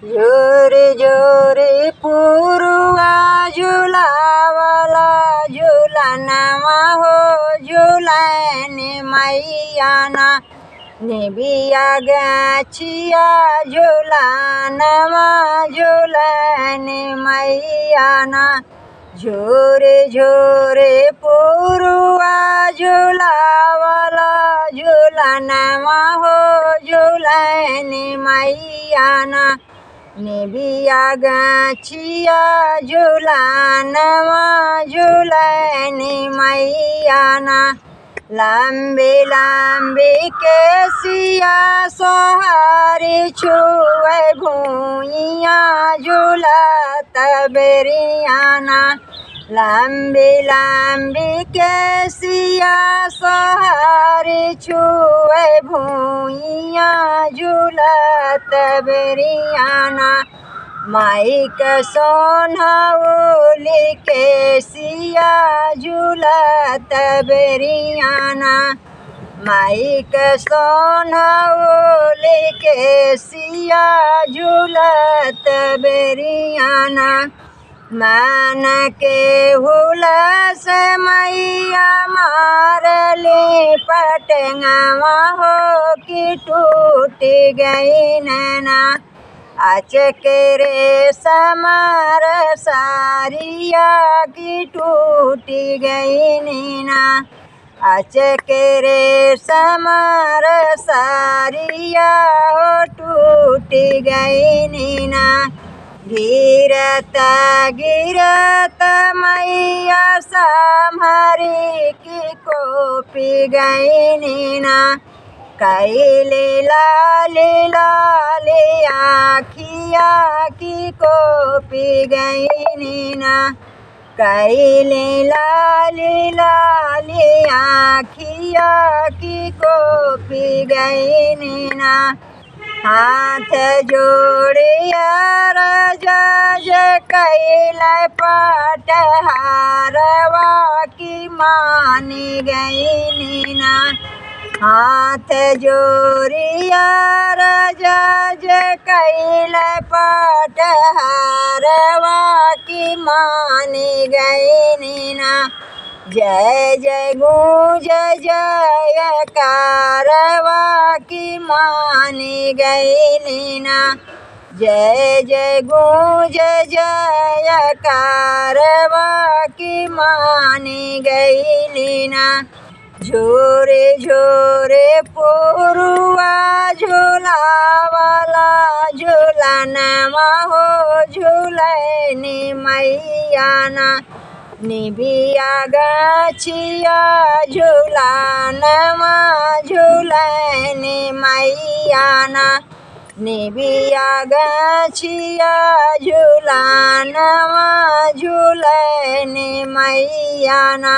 जोरे जोरे पुरुआ झुलावाला झुलनवा हो झुलने मैया ना निबिया गाछिया झुलनवा झुलने मैया ना झोरे झोरे पुरुआ झुलावाला झुलनवा हो झुलने मैया ना निबिया गाछिया झुलनवा झुलने मैया ना लंबी लंबी केसिया सोहारी छुए भूइया झूलत बेरियाना लंबी लंबी केसिया सोहारी छुए भूइया झूलत बेरियाना माइक सोनौली केसिया झूलत बेरियाना माइक सोनौली केसिया झूलत बेरियाना मन के हुलस मैया मारली पटंगवा हो कि टूट गई नैना अचकेरे समर सारिया की टूट गई नीना अचकेरे समर सारिया हो टूट गई नीना गिरत गिरत मैया संभरी की कोपी गई नीना कैले लाले लाले आखिया की कोपी गई नीना कैले लाले लाले आखिया की कोपी गई नीना हाथ जोड़िया जज कैल पटहारवा की मानी गई नीना हाथ जोड़िया जज कैल पटहारवा की मानी गई नीना जय जय गूंज जय कारवा की मानी गई नीना जय जय गूंज जय कारवा की मानी गई नीना झोरे झोरे पुरुआ झुलावाला झुलनवा हो झुलने मैया ना निबिया गाछिया झुलनवा झुलने मैया ना निबिया गाछिया झुलनवा झुलने मैया ना।